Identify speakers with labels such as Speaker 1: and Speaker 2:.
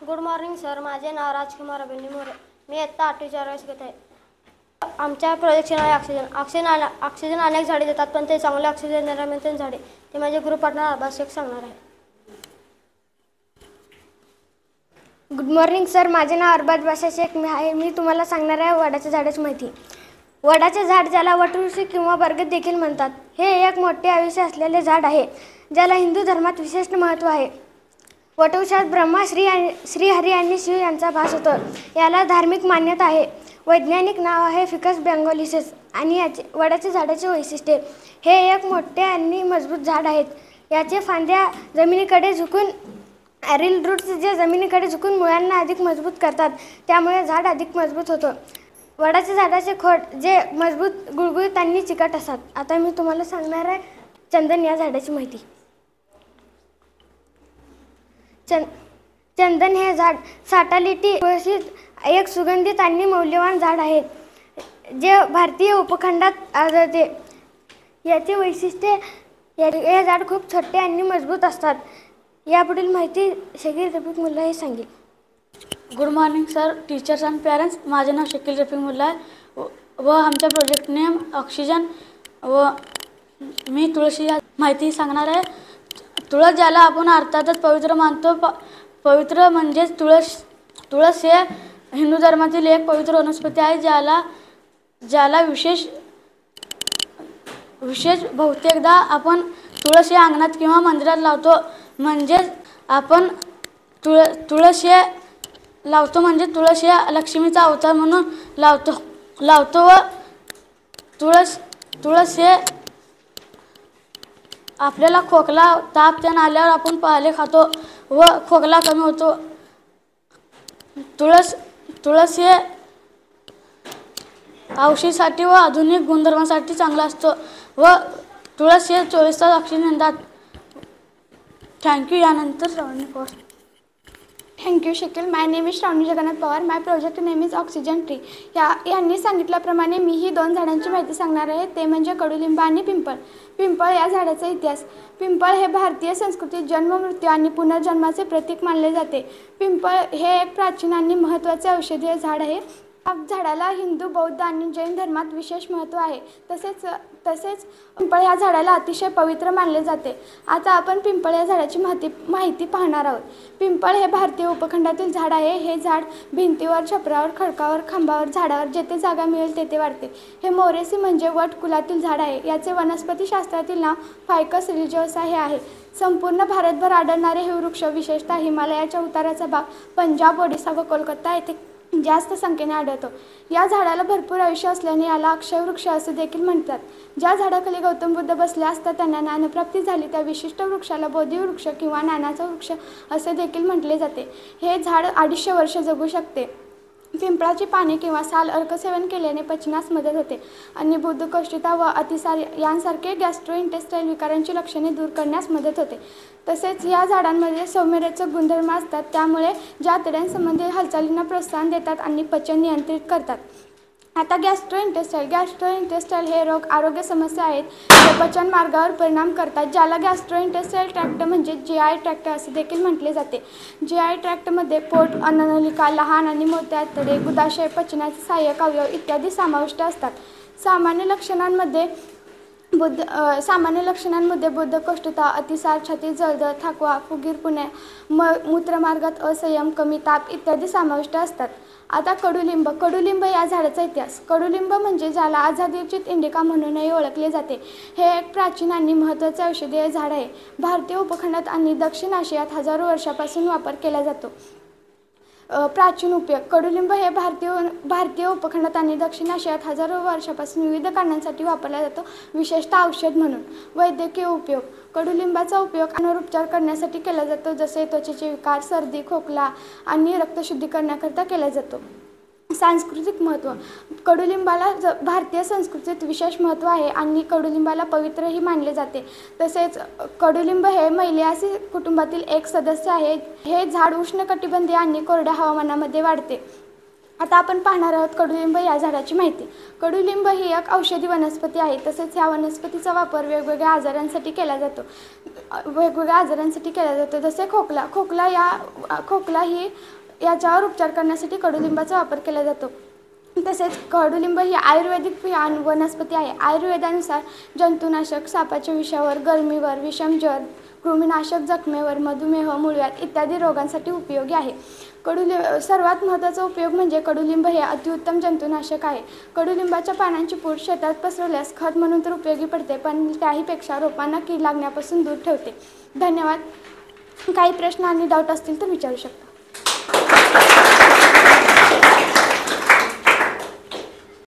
Speaker 1: Good morning sir. माझे नाव राजकुमार अभिनय मोरे. मी इयत्ता 8वी वर्गात शिकत आहे. आमच्या प्रोजेक्टचे नाव आहे ऑक्सिजन अनेक झाडे देतात, पण ते चांगले ऑक्सिजन देणारे झाडे. ते माझे ग्रुप पार्टनर अब्बास शेख सांगणार आहे.
Speaker 2: Good morning sir. माझे नाव अरबाज बादशाह शेख मी तुम्हाला सांगणार आहे वडाच्या झाडाची माहिती. वडाचे झाड, ज्याला वटवृक्ष किंवा बरगद देखील म्हणतात, हे एक मोठे आयुष्य असलेले झाड आहे, ज्याला हिंदू धर्मात विशेष महत्त्व आहे. वटवृक्षात ब्रह्मा, श्रीहरी आणि शिव यांचा वास होतो. याला धार्मिक मान्यता आहे. वैज्ञानिक नाव आहे फिकस बेंगोलिसेस. आणि वडाच्या झाडाचे वैशिष्ट्ये: हे एक मोठे आणि मजबूत झाड आहेत. याचे फांद्या जमिनीकडे झुकून ॲरिल रूट्स जे जमिनीकडे झुकून मुळांना अधिक मजबूत करतात, त्यामुळे झाड अधिक मजबूत होतं. वडाच्या झाडाचे खोड जे मजबूत, गुळगुळीत आणि चिकट असतात. आता मी तुम्हाला सांगणार आहे चंदन या झाडाची माहिती. चंदन हे झाड साटालिटी एक सुगंधित आणि मौल्यवान झाड आहे, जे भारतीय उपखंडात आढळते. याचे वैशिष्ट्ये: हे झाड खूप छोटे आणि मजबूत असतात. यापुढील माहिती शकील रफीक मुल्ला हे सांगेल.
Speaker 3: Good morning sir, teachers and parents. माझे नाव शकील रफीक मुल्ला आहे व आमच्या प्रोजेक्ट नेम ऑक्सिजन व मी तुळशी या माहिती सांगणार आहे. तुळस, ज्याला आपण अर्थातच पवित्र मानतो. पवित्र म्हणजेच तुळस हे हिंदू धर्मातील एक पवित्र वनस्पती आहे, ज्याला विशेष बहुतेकदा आपण तुळस हे अंगणात किंवा मंदिरात लावतो. म्हणजेच आपण तुळस हे लक्ष्मीचा अवतार म्हणून लावतो व तुळस हे आपल्याला खोकला, ताप त्यान आल्यावर आपण पाले खातो व खोकला कमी होतो. तुळस हे औषधीसाठी व आधुनिक गुणधर्मासाठी चांगला असतो व तुळस हे 24 तास ऑक्सिजन देतात. थँक्यू. यानंतर Shravani Pawar.
Speaker 4: Thank you Shakeel. My name is Shravani Jagannath Pawar. My project name is oxygen tree. यांनी सांगितल्याप्रमाणे मीही 2 झाडांची माहिती सांगणार आहे, ते म्हणजे कडुलिंब आणि पिंपळ. पिंपळ या झाडाचा इतिहास: पिंपळ हे भारतीय संस्कृतीत जन्म, मृत्यू आणि पुनर्जन्माचे प्रतीक मानले जाते. पिंपळ हे एक प्राचीन आणि महत्त्वाचे औषधीय झाड आहे. या झाडाला हिंदू, बौद्ध आणि जैन धर्मात विशेष महत्त्व आहे. तसेच पिंपळ ह्या झाडाला अतिशय पवित्र मानले जाते. आता आपण पिंपळ या झाडाची माहिती पाहणार आहोत. पिंपळ हे भारतीय उपखंडातील झाड आहे. हे झाड भिंतीवर, छपरावर, खडकावर, खांबावर, झाडावर जेथे जागा मिळेल तेथे वाढते. हे मोरेसी म्हणजे वट कुलातील झाड आहे. याचे वनस्पतीशास्त्रातील नाव फायकस रिलिजिओसा हे आहे. संपूर्ण भारतभर आढळणारे हे वृक्ष विशेषतः हिमालयाच्या उताराचा भाग, पंजाब, ओडिसा व कोलकाता येथे जास्त संख्येने आढळतो. या झाडाला भरपूर आयुष्य असल्याने याला अक्षयवृक्ष असे देखील म्हणतात. ज्या झाडाखाली गौतम बुद्ध बसले असता त्यांना ज्ञानप्राप्ती झाली, त्या विशिष्ट वृक्षाला बोधिवृक्ष किंवा ज्ञानाचा वृक्ष असे देखील म्हटले जाते. हे झाड 250 वर्ष जगू शकते. पिंपळाची पाने किंवा साल अर्कसेवन केल्याने पचनास मदत होते आणि बद्धकोष्ठता व अतिसार यांसारखे गॅस्ट्रोइंटेस्टाईल विकारांची लक्षणे दूर करण्यास मदत होते. तसेच या झाडांमध्ये सौम्यरेचक गुणधर्म असतात, त्यामुळे ज्या आतड्यांसंबंधी हालचालींना प्रोत्साहन देतात आणि पचन नियंत्रित करतात. आता गॅस्ट्रोइंटेस्टाईल हे रोग आरोग्य समस्या आहेत, जे पचन मार्गावर परिणाम करतात, ज्याला गॅस्ट्रोइंटेस्टाईल ट्रॅक्ट म्हणजे GI ट्रॅक्ट असे देखील म्हटले जाते. GI ट्रॅक्टमध्ये पोट, अन्ननलिका, लहान आणि मोठे आतडे, गुदाशय, पचनाचे सहाय्यक अवयव इत्यादी समाविष्ट असतात. सामान्य लक्षणांमध्ये बद्धकोष्ठता, अतिसार, छातीत जळजळ, थकवा, फुगीरपणा, मूत्रमार्गात असंयम, कमी ताप इत्यादी समाविष्ट असतात. आता कडुलिंब या झाडाचा इतिहास: कडुलिंब म्हणजे ज्याला आझादीर्चित इंडिका म्हणूनही ओळखले जाते, हे एक प्राचीन आणि महत्त्वाचे औषधीय झाड आहे. भारतीय उपखंडात आणि दक्षिण आशियात हजारो वर्षापासून वापर केला जातो. प्राचीन उपयोग: कडुलिंब हे भारतीय उपखंडात आणि दक्षिण आशियात हजारो वर्षापासून विविध कारणांसाठी वापरला जातो, विशेषतः औषध म्हणून. वैद्यकीय उपयोग: कडुलिंबाचा उपयोग अनारोग्योपचार करण्यासाठी केला जातो, जसे त्वचेचे विकार, सर्दी, खोकला आणि रक्तशुद्धीकरणाकरिता केला जातो. सांस्कृतिक महत्त्व: कडुलिंबाला भारतीय संस्कृतीत विशेष महत्त्व आहे आणि कडुलिंबाला पवित्रही मानले जाते. तसेच कडुलिंब हे मैलियासी कुटुंबातील एक सदस्य आहे. हे झाड उष्णकटिबंधीय आणि कोरड्या हवामानामध्ये वाढते. आता आपण पाहणार आहोत कडुलिंब या झाडाची माहिती. कडुलिंब ही एक औषधी वनस्पती आहे. तसेच ह्या वनस्पतीचा वापर वेगवेगळ्या आजारांसाठी केला जातो. जसे खोकला ही याच्यावर उपचार करण्यासाठी कडुलिंबाचा वापर केला जातो. तसेच कडुलिंब ही आयुर्वेदिक वनस्पती आहे. आयुर्वेदानुसार जंतुनाशक, सापाच्या विषावर, गरमीवर, विषमज्वर, कृमीनाशक, जखमेवर, मधुमेह, मूळव्याध इत्यादी रोगांसाठी उपयोगी आहे. सर्वात महत्त्वाचा उपयोग म्हणजे कडुलिंब हे अतिउत्तम जंतुनाशक आहे. कडुलिंबाच्या पानांची पूड शेतात पसरवल्यास खत म्हणून तर उपयोगी पडते, पण त्याहीपेक्षा रोपांना कीड लागण्यापासून दूर ठेवते. धन्यवाद. काही प्रश्न आणि डाऊट असतील तर विचारू शकता.